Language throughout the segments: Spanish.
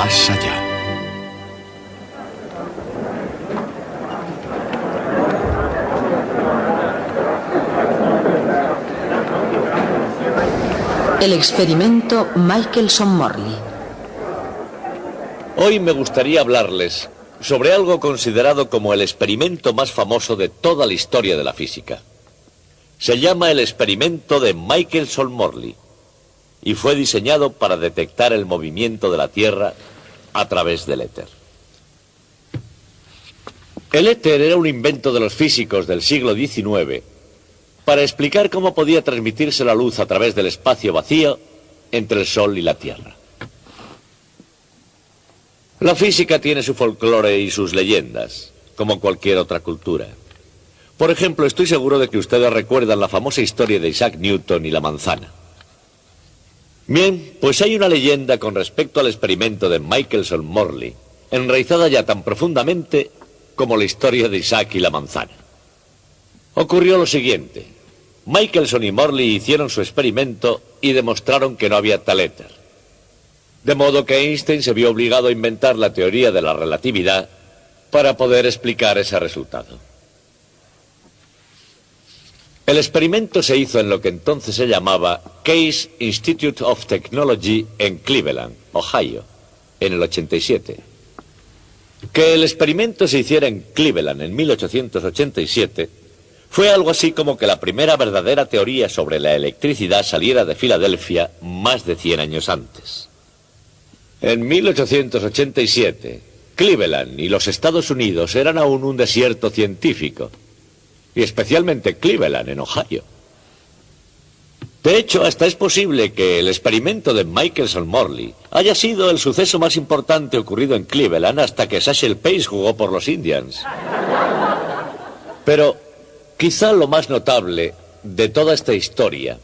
más allá. El experimento Michelson-Morley. Hoy me gustaría hablarles sobre algo considerado como el experimento más famoso de toda la historia de la física. Se llama el experimento de Michelson-Morley y fue diseñado para detectar el movimiento de la Tierra a través del éter. El éter era un invento de los físicos del siglo XIX para explicar cómo podía transmitirse la luz a través del espacio vacío entre el Sol y la Tierra. La física tiene su folclore y sus leyendas, como cualquier otra cultura. Por ejemplo, estoy seguro de que ustedes recuerdan la famosa historia de Isaac Newton y la manzana. Bien, pues hay una leyenda con respecto al experimento de Michelson-Morley, enraizada ya tan profundamente como la historia de Isaac y la manzana. Ocurrió lo siguiente. Michelson y Morley hicieron su experimento y demostraron que no había tal éter. De modo que Einstein se vio obligado a inventar la teoría de la relatividad para poder explicar ese resultado. El experimento se hizo en lo que entonces se llamaba Case Institute of Technology en Cleveland, Ohio, en el 87. Que el experimento se hiciera en Cleveland en 1887 fue algo así como que la primera verdadera teoría sobre la electricidad saliera de Filadelfia más de 100 años antes. En 1887, Cleveland y los Estados Unidos eran aún un desierto científico, y especialmente Cleveland, en Ohio. De hecho, hasta es posible que el experimento de Michelson-Morley haya sido el suceso más importante ocurrido en Cleveland hasta que Satchel Paige jugó por los Indians. Pero quizá lo más notable de toda esta historia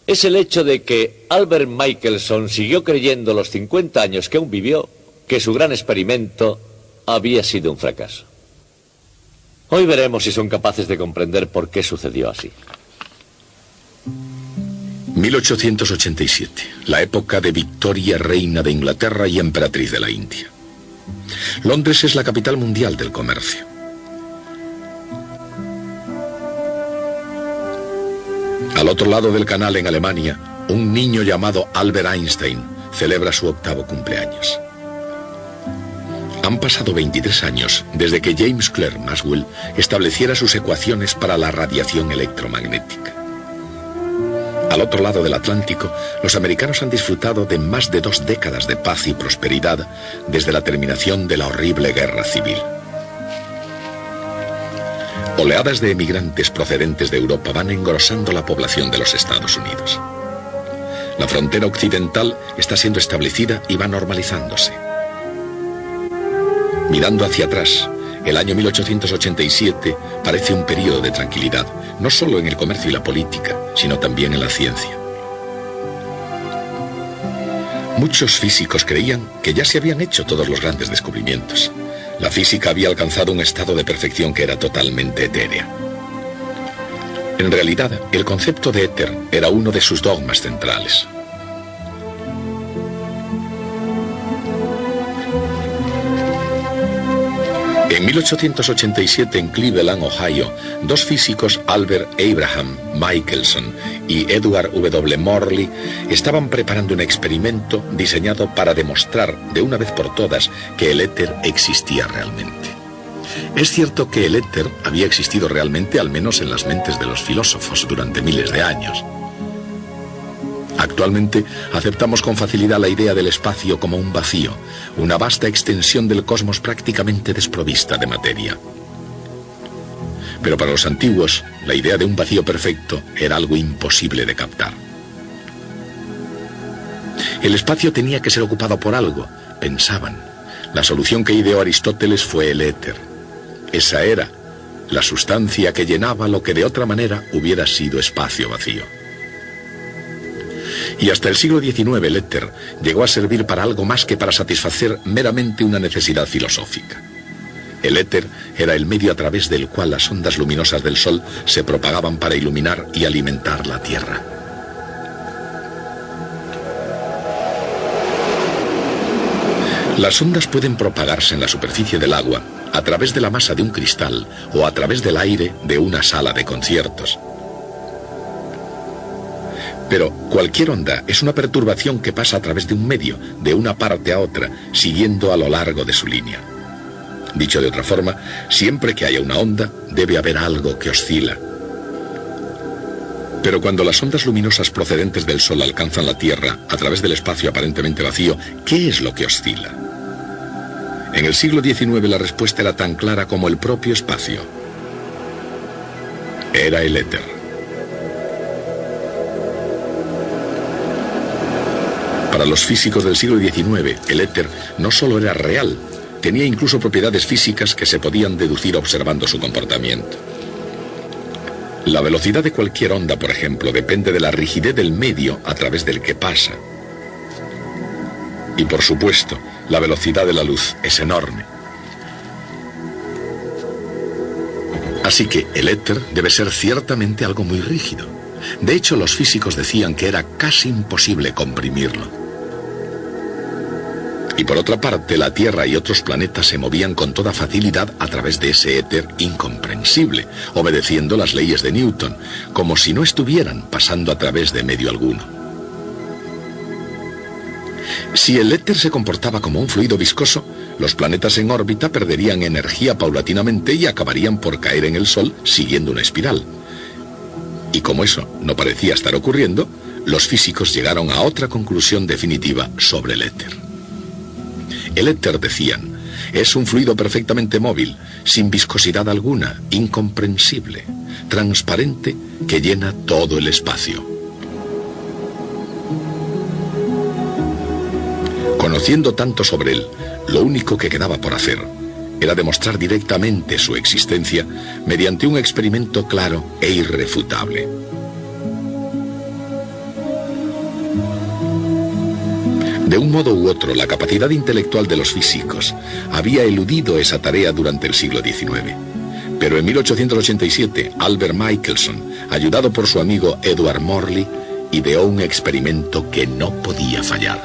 es el hecho de que Albert Michelson siguió creyendo los 50 años que aún vivió que su gran experimento había sido un fracaso. Hoy veremos si son capaces de comprender por qué sucedió así. 1887, la época de Victoria, reina de Inglaterra y emperatriz de la India. Londres es la capital mundial del comercio. Al otro lado del canal, en Alemania, un niño llamado Albert Einstein celebra su 8º cumpleaños. Han pasado 23 años desde que James Clerk Maxwell estableciera sus ecuaciones para la radiación electromagnética. Al otro lado del Atlántico, los americanos han disfrutado de más de 2 décadas de paz y prosperidad desde la terminación de la horrible guerra civil. Oleadas de emigrantes procedentes de Europa van engrosando la población de los Estados Unidos. La frontera occidental está siendo establecida y va normalizándose. Mirando hacia atrás, el año 1887 parece un periodo de tranquilidad, no solo en el comercio y la política, sino también en la ciencia. Muchos físicos creían que ya se habían hecho todos los grandes descubrimientos. La física había alcanzado un estado de perfección que era totalmente etérea. En realidad, el concepto de éter era uno de sus dogmas centrales. En 1887, en Cleveland, Ohio, 2 físicos, Albert Abraham Michelson y Edward W. Morley, estaban preparando un experimento diseñado para demostrar de una vez por todas que el éter existía realmente. Es cierto que el éter había existido realmente, al menos en las mentes de los filósofos, durante miles de años. Actualmente aceptamos con facilidad la idea del espacio como un vacío, una vasta extensión del cosmos prácticamente desprovista de materia. Pero para los antiguos, la idea de un vacío perfecto era algo imposible de captar. El espacio tenía que ser ocupado por algo, pensaban. La solución que ideó Aristóteles fue el éter. Esa era la sustancia que llenaba lo que de otra manera hubiera sido espacio vacío. Y hasta el siglo XIX el éter llegó a servir para algo más que para satisfacer meramente una necesidad filosófica. El éter era el medio a través del cual las ondas luminosas del Sol se propagaban para iluminar y alimentar la Tierra. Las ondas pueden propagarse en la superficie del agua a través de la masa de un cristal o a través del aire de una sala de conciertos. Pero cualquier onda es una perturbación que pasa a través de un medio, de una parte a otra, siguiendo a lo largo de su línea. Dicho de otra forma, siempre que haya una onda, debe haber algo que oscila. Pero cuando las ondas luminosas procedentes del Sol alcanzan la Tierra a través del espacio aparentemente vacío, ¿qué es lo que oscila? En el siglo XIX la respuesta era tan clara como el propio espacio. Era el éter. Para los físicos del siglo XIX, el éter no solo era real, tenía incluso propiedades físicas que se podían deducir observando su comportamiento. La velocidad de cualquier onda, por ejemplo, depende de la rigidez del medio a través del que pasa. Y por supuesto, la velocidad de la luz es enorme. Así que el éter debe ser ciertamente algo muy rígido. De hecho, los físicos decían que era casi imposible comprimirlo. Y por otra parte, la Tierra y otros planetas se movían con toda facilidad a través de ese éter incomprensible, obedeciendo las leyes de Newton, como si no estuvieran pasando a través de medio alguno. Si el éter se comportaba como un fluido viscoso, los planetas en órbita perderían energía paulatinamente y acabarían por caer en el Sol siguiendo una espiral. Y como eso no parecía estar ocurriendo, los físicos llegaron a otra conclusión definitiva sobre el éter. El éter, decían, es un fluido perfectamente móvil, sin viscosidad alguna, incomprensible, transparente, que llena todo el espacio. Conociendo tanto sobre él, lo único que quedaba por hacer era demostrar directamente su existencia mediante un experimento claro e irrefutable. De un modo u otro, la capacidad intelectual de los físicos había eludido esa tarea durante el siglo XIX. Pero en 1887, Albert Michelson, ayudado por su amigo Edward Morley, ideó un experimento que no podía fallar.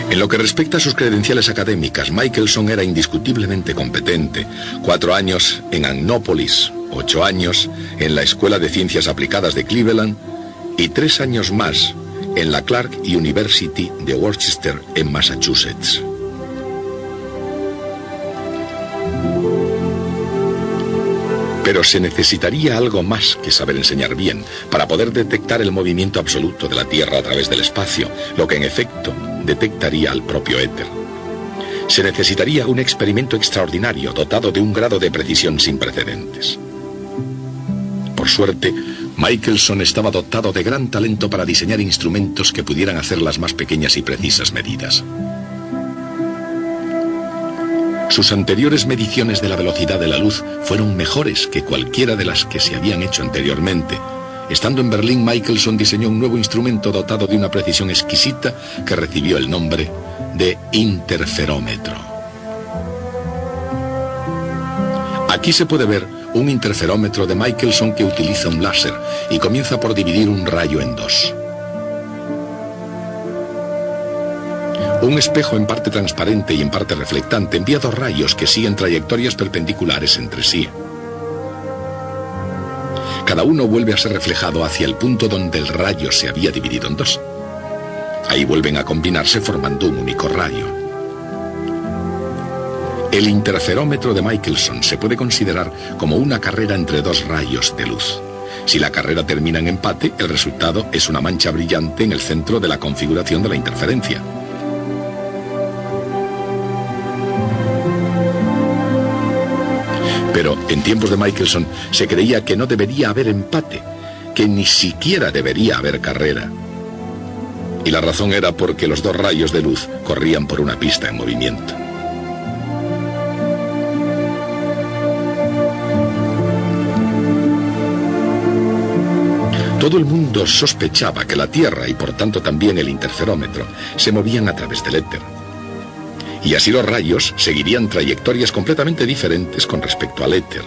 En lo que respecta a sus credenciales académicas, Michelson era indiscutiblemente competente. 4 años en Annapolis, 8 años en la Escuela de Ciencias Aplicadas de Cleveland y 3 años más en la Clark University de Worcester, en Massachusetts. Pero se necesitaría algo más que saber enseñar bien para poder detectar el movimiento absoluto de la Tierra a través del espacio, lo que en efecto detectaría al propio éter. Se necesitaría un experimento extraordinario dotado de un grado de precisión sin precedentes. Por suerte, Michelson estaba dotado de gran talento para diseñar instrumentos que pudieran hacer las más pequeñas y precisas medidas. Sus anteriores mediciones de la velocidad de la luz fueron mejores que cualquiera de las que se habían hecho anteriormente. Estando en Berlín, Michelson diseñó un nuevo instrumento dotado de una precisión exquisita que recibió el nombre de interferómetro. Aquí se puede ver un interferómetro de Michelson que utiliza un láser y comienza por dividir un rayo en dos. Un espejo en parte transparente y en parte reflectante envía 2 rayos que siguen trayectorias perpendiculares entre sí. Cada uno vuelve a ser reflejado hacia el punto donde el rayo se había dividido en 2. Ahí vuelven a combinarse formando un único rayo. El interferómetro de Michelson se puede considerar como una carrera entre 2 rayos de luz. Si la carrera termina en empate, el resultado es una mancha brillante en el centro de la configuración de la interferencia. Pero en tiempos de Michelson se creía que no debería haber empate, que ni siquiera debería haber carrera. Y la razón era porque los 2 rayos de luz corrían por una pista en movimiento. Todo el mundo sospechaba que la Tierra y por tanto también el interferómetro se movían a través del éter. Y así los rayos seguirían trayectorias completamente diferentes con respecto al éter.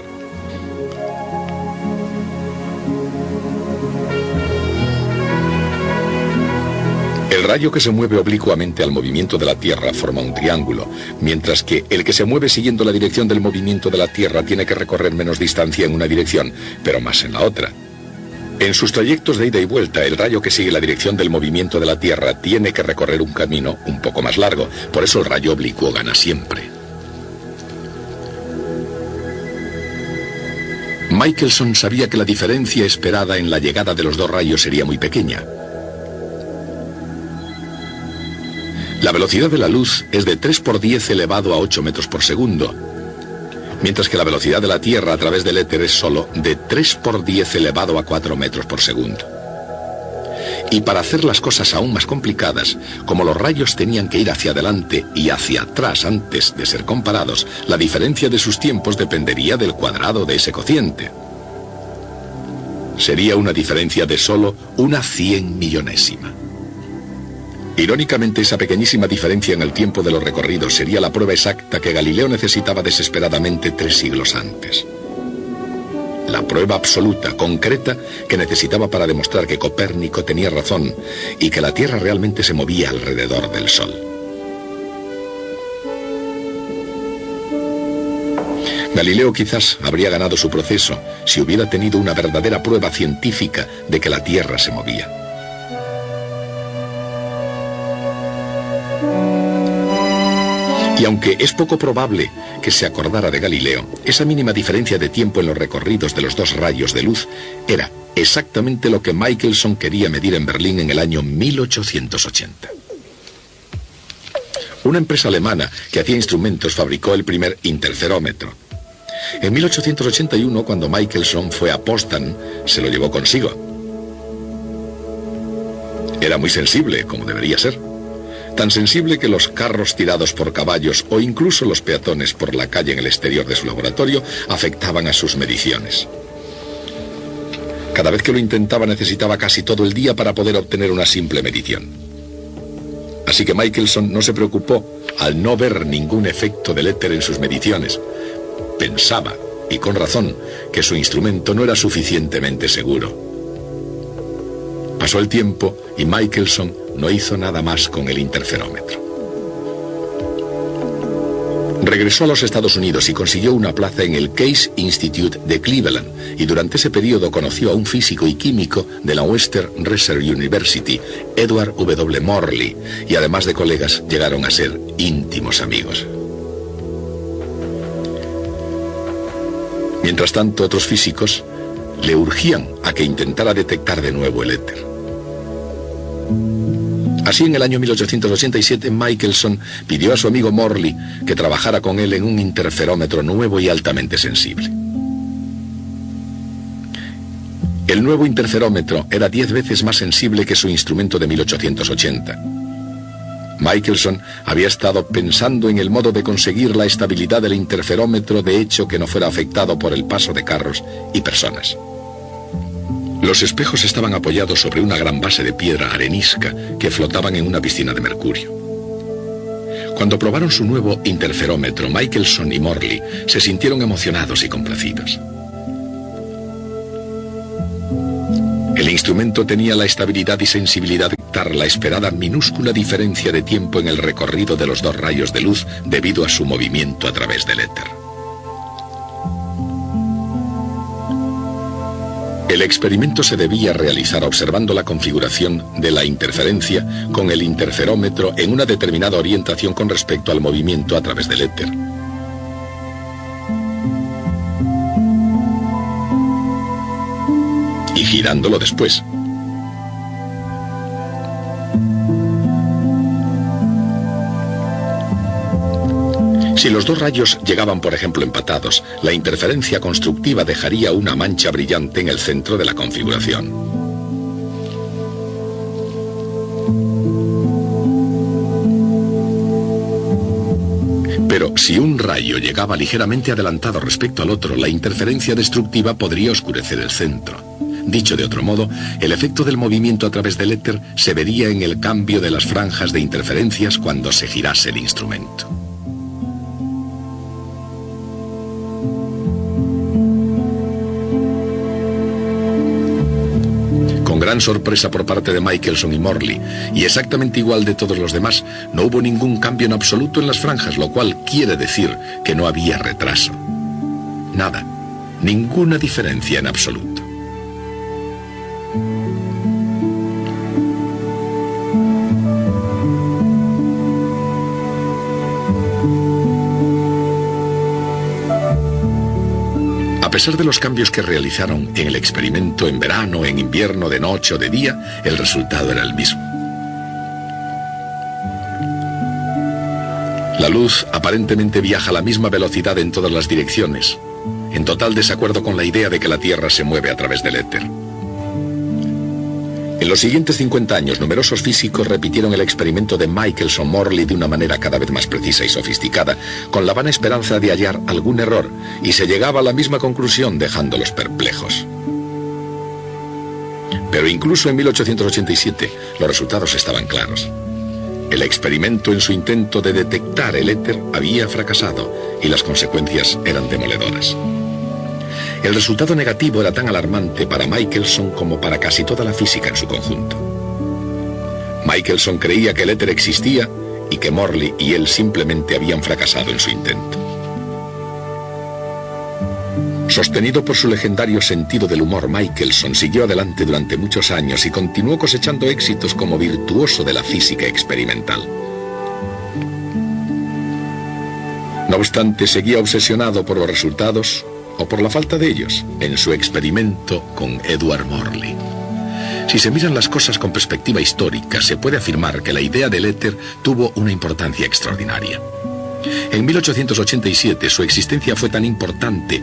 El rayo que se mueve oblicuamente al movimiento de la Tierra forma un triángulo, mientras que el que se mueve siguiendo la dirección del movimiento de la Tierra tiene que recorrer menos distancia en una dirección, pero más en la otra. En sus trayectos de ida y vuelta, el rayo que sigue la dirección del movimiento de la Tierra tiene que recorrer un camino un poco más largo, por eso el rayo oblicuo gana siempre. Michelson sabía que la diferencia esperada en la llegada de los dos rayos sería muy pequeña. La velocidad de la luz es de 3 por 10 elevado a 8 metros por segundo, mientras que la velocidad de la Tierra a través del éter es solo de 3 por 10 elevado a 4 metros por segundo. Y para hacer las cosas aún más complicadas, como los rayos tenían que ir hacia adelante y hacia atrás antes de ser comparados, la diferencia de sus tiempos dependería del cuadrado de ese cociente. Sería una diferencia de solo una 100 millonésima. Irónicamente, esa pequeñísima diferencia en el tiempo de los recorridos sería la prueba exacta que Galileo necesitaba desesperadamente 3 siglos antes. La prueba absoluta, concreta, que necesitaba para demostrar que Copérnico tenía razón y que la Tierra realmente se movía alrededor del Sol. Galileo quizás habría ganado su proceso si hubiera tenido una verdadera prueba científica de que la Tierra se movía. Y aunque es poco probable que se acordara de Galileo, esa mínima diferencia de tiempo en los recorridos de los dos rayos de luz era exactamente lo que Michelson quería medir en Berlín en el año 1880. Una empresa alemana que hacía instrumentos fabricó el primer interferómetro. En 1881, cuando Michelson fue a Potsdam, se lo llevó consigo. Era muy sensible, como debería ser. Tan sensible que los carros tirados por caballos o incluso los peatones por la calle en el exterior de su laboratorio afectaban a sus mediciones. Cada vez que lo intentaba necesitaba casi todo el día para poder obtener una simple medición. Así que Michelson no se preocupó al no ver ningún efecto del éter en sus mediciones. Pensaba, y con razón, que su instrumento no era suficientemente seguro. Pasó el tiempo y Michelson no hizo nada más con el interferómetro. Regresó a los Estados Unidos y consiguió una plaza en el Case Institute de Cleveland, y durante ese periodo conoció a un físico y químico de la Western Reserve University, Edward W. Morley, y además de colegas llegaron a ser íntimos amigos. Mientras tanto, otros físicos le urgían a que intentara detectar de nuevo el éter. Así, en el año 1887, Michelson pidió a su amigo Morley que trabajara con él en un interferómetro nuevo y altamente sensible. El nuevo interferómetro era 10 veces más sensible que su instrumento de 1880. Michelson había estado pensando en el modo de conseguir la estabilidad del interferómetro, de hecho que no fuera afectado por el paso de carros y personas. Los espejos estaban apoyados sobre una gran base de piedra arenisca que flotaban en una piscina de mercurio. Cuando probaron su nuevo interferómetro, Michelson y Morley se sintieron emocionados y complacidos. El instrumento tenía la estabilidad y sensibilidad de detectar la esperada minúscula diferencia de tiempo en el recorrido de los dos rayos de luz debido a su movimiento a través del éter. El experimento se debía realizar observando la configuración de la interferencia con el interferómetro en una determinada orientación con respecto al movimiento a través del éter. Y girándolo después. Si los dos rayos llegaban, por ejemplo, empatados, la interferencia constructiva dejaría una mancha brillante en el centro de la configuración. Pero si un rayo llegaba ligeramente adelantado respecto al otro, la interferencia destructiva podría oscurecer el centro. Dicho de otro modo, el efecto del movimiento a través del éter se vería en el cambio de las franjas de interferencias cuando se girase el instrumento. Con gran sorpresa por parte de Michelson y Morley, y exactamente igual de todos los demás, no hubo ningún cambio en absoluto en las franjas, lo cual quiere decir que no había retraso. Nada, ninguna diferencia en absoluto. A pesar de los cambios que realizaron en el experimento en verano, en invierno, de noche o de día, el resultado era el mismo. La luz aparentemente viaja a la misma velocidad en todas las direcciones, en total desacuerdo con la idea de que la Tierra se mueve a través del éter. En los siguientes 50 años, numerosos físicos repitieron el experimento de Michelson-Morley de una manera cada vez más precisa y sofisticada, con la vana esperanza de hallar algún error, y se llegaba a la misma conclusión, dejándolos perplejos. Pero incluso en 1887, los resultados estaban claros. El experimento en su intento de detectar el éter había fracasado, y las consecuencias eran demoledoras. El resultado negativo era tan alarmante para Michelson como para casi toda la física en su conjunto. Michelson creía que el éter existía y que Morley y él simplemente habían fracasado en su intento. Sostenido por su legendario sentido del humor, Michelson siguió adelante durante muchos años y continuó cosechando éxitos como virtuoso de la física experimental. No obstante, seguía obsesionado por los resultados, o por la falta de ellos, en su experimento con Edward Morley. Si se miran las cosas con perspectiva histórica, se puede afirmar que la idea del éter tuvo una importancia extraordinaria. En 1887 su existencia fue tan importante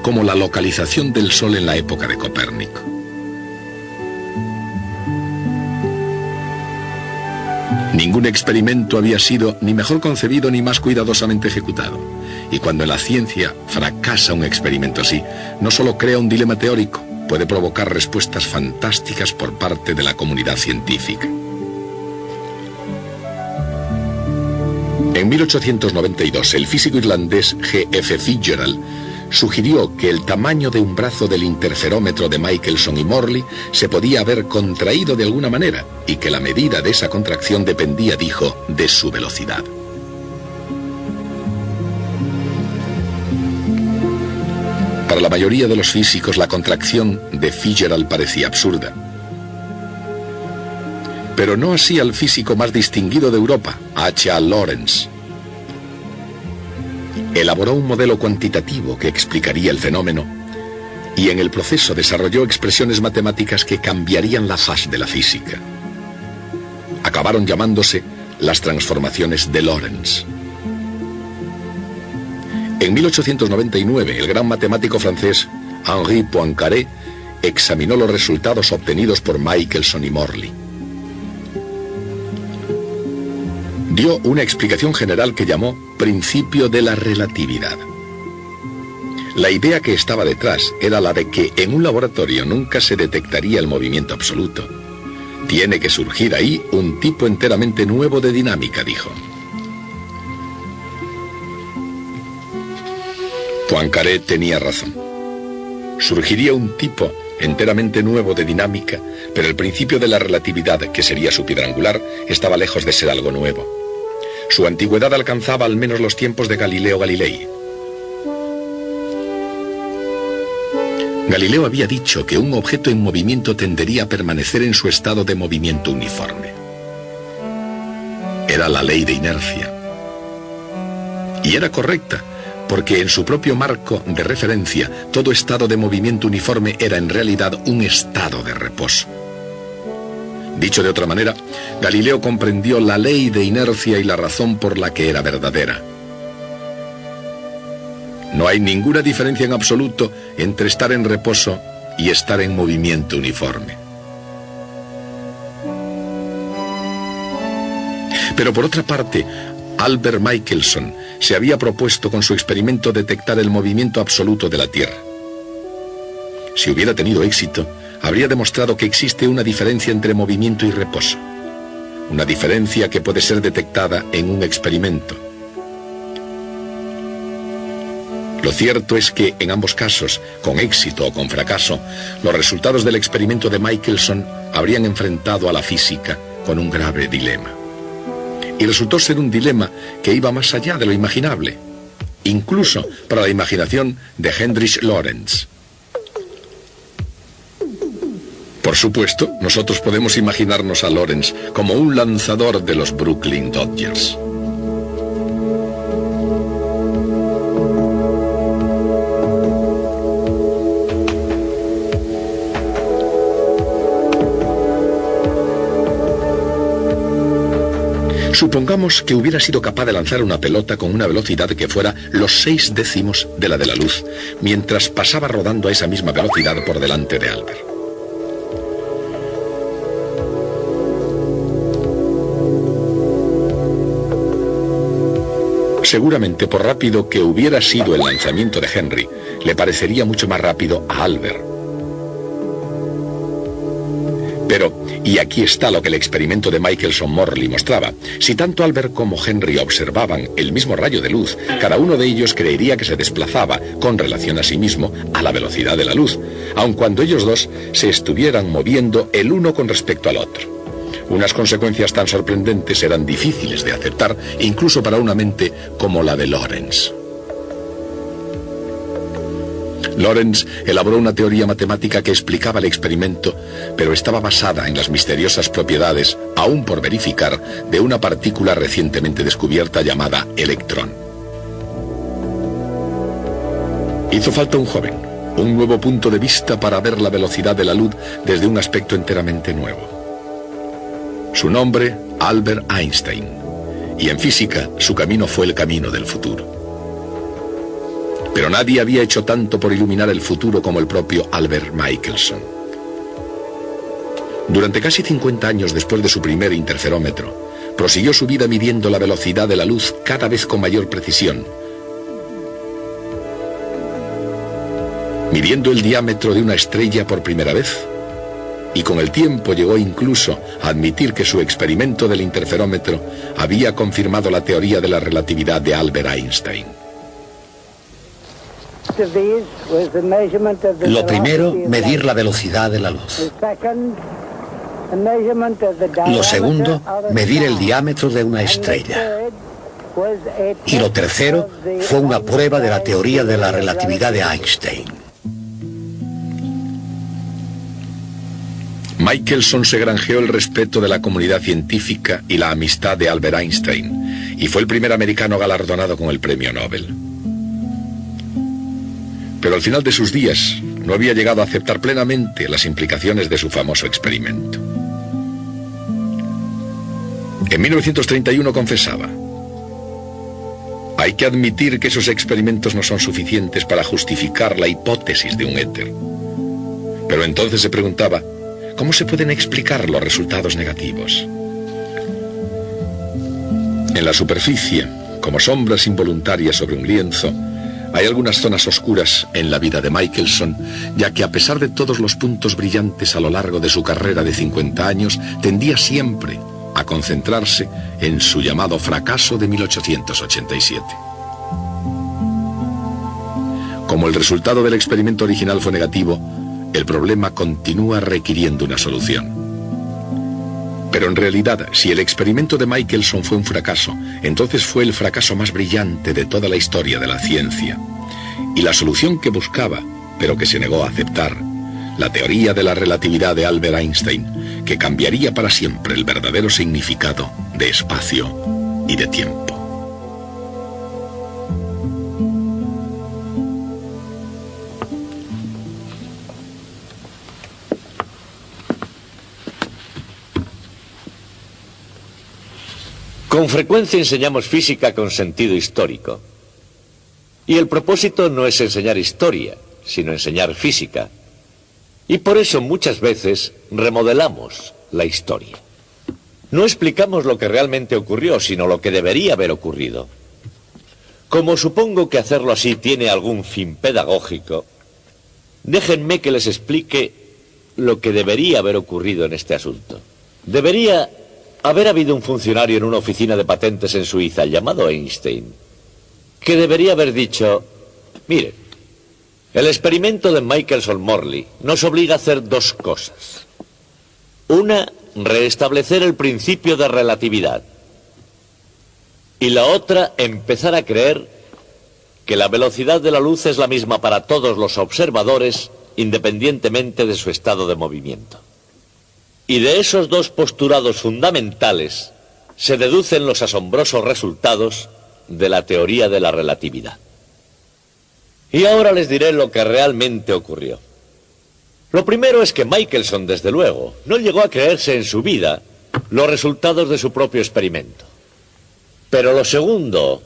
como la localización del Sol en la época de Copérnico. Ningún experimento había sido ni mejor concebido ni más cuidadosamente ejecutado. Y cuando en la ciencia fracasa un experimento así, no solo crea un dilema teórico, puede provocar respuestas fantásticas por parte de la comunidad científica. En 1892, el físico irlandés G.F. Fitzgerald sugirió que el tamaño de un brazo del interferómetro de Michelson y Morley se podía haber contraído de alguna manera y que la medida de esa contracción dependía, dijo, de su velocidad. Para la mayoría de los físicos, la contracción de Fitzgerald parecía absurda. Pero no así al físico más distinguido de Europa, H.A. Lorentz. Elaboró un modelo cuantitativo que explicaría el fenómeno y en el proceso desarrolló expresiones matemáticas que cambiarían la faz de la física. Acabaron llamándose las transformaciones de Lorentz. En 1899, el gran matemático francés Henri Poincaré examinó los resultados obtenidos por Michelson y Morley. Dio una explicación general que llamó principio de la relatividad. La idea que estaba detrás era la de que en un laboratorio nunca se detectaría el movimiento absoluto. Tiene que surgir ahí un tipo enteramente nuevo de dinámica, dijo. Poincaré tenía razón. Surgiría un tipo enteramente nuevo de dinámica, pero el principio de la relatividad, que sería su piedra angular, estaba lejos de ser algo nuevo. Su antigüedad alcanzaba al menos los tiempos de Galileo Galilei. Galileo había dicho que un objeto en movimiento tendería a permanecer en su estado de movimiento uniforme. Era la ley de inercia. Y era correcta, porque en su propio marco de referencia, todo estado de movimiento uniforme era en realidad un estado de reposo. Dicho de otra manera, Galileo comprendió la ley de inercia y la razón por la que era verdadera. No hay ninguna diferencia en absoluto entre estar en reposo y estar en movimiento uniforme. Pero por otra parte, Albert Michelson se había propuesto con su experimento detectar el movimiento absoluto de la Tierra. Si hubiera tenido éxito, habría demostrado que existe una diferencia entre movimiento y reposo. Una diferencia que puede ser detectada en un experimento. Lo cierto es que en ambos casos, con éxito o con fracaso, los resultados del experimento de Michelson habrían enfrentado a la física con un grave dilema. Y resultó ser un dilema que iba más allá de lo imaginable, incluso para la imaginación de Heinrich Lorentz. Por supuesto, nosotros podemos imaginarnos a Lorentz como un lanzador de los Brooklyn Dodgers. Supongamos que hubiera sido capaz de lanzar una pelota con una velocidad que fuera los 6 décimos de la de la luz, mientras pasaba rodando a esa misma velocidad por delante de Albert. Seguramente, por rápido que hubiera sido el lanzamiento de Henry, le parecería mucho más rápido a Albert. Pero, y aquí está lo que el experimento de Michelson-Morley mostraba, si tanto Albert como Henry observaban el mismo rayo de luz, cada uno de ellos creería que se desplazaba, con relación a sí mismo, a la velocidad de la luz, aun cuando ellos dos se estuvieran moviendo el uno con respecto al otro. Unas consecuencias tan sorprendentes eran difíciles de aceptar, incluso para una mente como la de Lorentz. Lorentz elaboró una teoría matemática que explicaba el experimento, pero estaba basada en las misteriosas propiedades, aún por verificar, de una partícula recientemente descubierta llamada electrón. Hizo falta un joven, un nuevo punto de vista para ver la velocidad de la luz desde un aspecto enteramente nuevo. Su nombre, Albert Einstein, y en física su camino fue el camino del futuro. Pero nadie había hecho tanto por iluminar el futuro como el propio Albert Michelson. Durante casi 50 años después de su primer interferómetro, prosiguió su vida midiendo la velocidad de la luz cada vez con mayor precisión, midiendo el diámetro de una estrella por primera vez, y con el tiempo llegó incluso a admitir que su experimento del interferómetro había confirmado la teoría de la relatividad de Albert Einstein. Lo primero, medir la velocidad de la luz. Lo segundo, medir el diámetro de una estrella. Y lo tercero, fue una prueba de la teoría de la relatividad de Einstein. Michelson se granjeó el respeto de la comunidad científica y la amistad de Albert Einstein, y fue el primer americano galardonado con el premio Nobel. Pero al final de sus días no había llegado a aceptar plenamente las implicaciones de su famoso experimento. En 1931 confesaba: hay que admitir que esos experimentos no son suficientes para justificar la hipótesis de un éter. Pero entonces se preguntaba, ¿cómo se pueden explicar los resultados negativos? En la superficie, como sombras involuntarias sobre un lienzo, hay algunas zonas oscuras en la vida de Michelson, ya que a pesar de todos los puntos brillantes a lo largo de su carrera de 50 años, tendía siempre a concentrarse en su llamado fracaso de 1887. Como el resultado del experimento original fue negativo, el problema continúa requiriendo una solución. Pero en realidad, si el experimento de Michelson fue un fracaso, entonces fue el fracaso más brillante de toda la historia de la ciencia. Y la solución que buscaba, pero que se negó a aceptar, la teoría de la relatividad de Albert Einstein, que cambiaría para siempre el verdadero significado de espacio y de tiempo. Con frecuencia enseñamos física con sentido histórico. Y el propósito no es enseñar historia, sino enseñar física. Y por eso muchas veces remodelamos la historia. No explicamos lo que realmente ocurrió, sino lo que debería haber ocurrido. Como supongo que hacerlo así tiene algún fin pedagógico, déjenme que les explique lo que debería haber ocurrido en este asunto. Debería haber habido un funcionario en una oficina de patentes en Suiza llamado Einstein, que debería haber dicho: Miren, el experimento de Michelson-Morley nos obliga a hacer dos cosas. Una, restablecer el principio de relatividad. Y la otra, empezar a creer que la velocidad de la luz es la misma para todos los observadores, independientemente de su estado de movimiento. Y de esos dos postulados fundamentales se deducen los asombrosos resultados de la teoría de la relatividad. Y ahora les diré lo que realmente ocurrió. Lo primero es que Michelson, desde luego, no llegó a creerse en su vida los resultados de su propio experimento. Pero lo segundo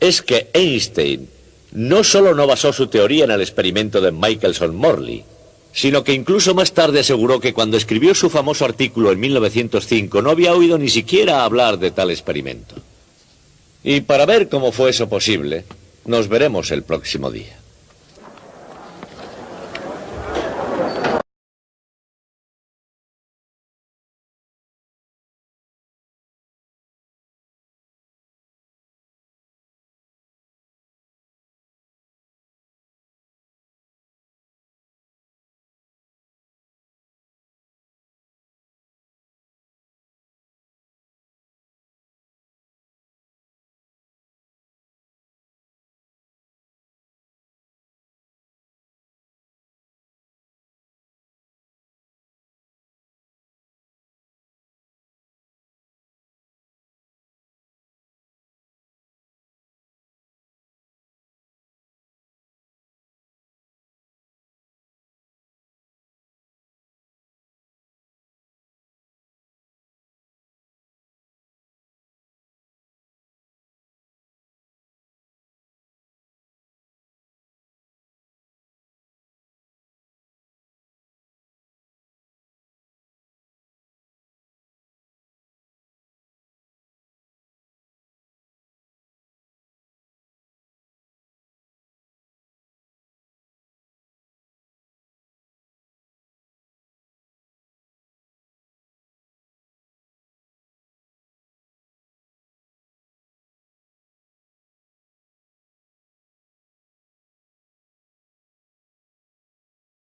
es que Einstein no solo no basó su teoría en el experimento de Michelson-Morley, sino que incluso más tarde aseguró que cuando escribió su famoso artículo en 1905 no había oído ni siquiera hablar de tal experimento. Y para ver cómo fue eso posible, nos veremos el próximo día.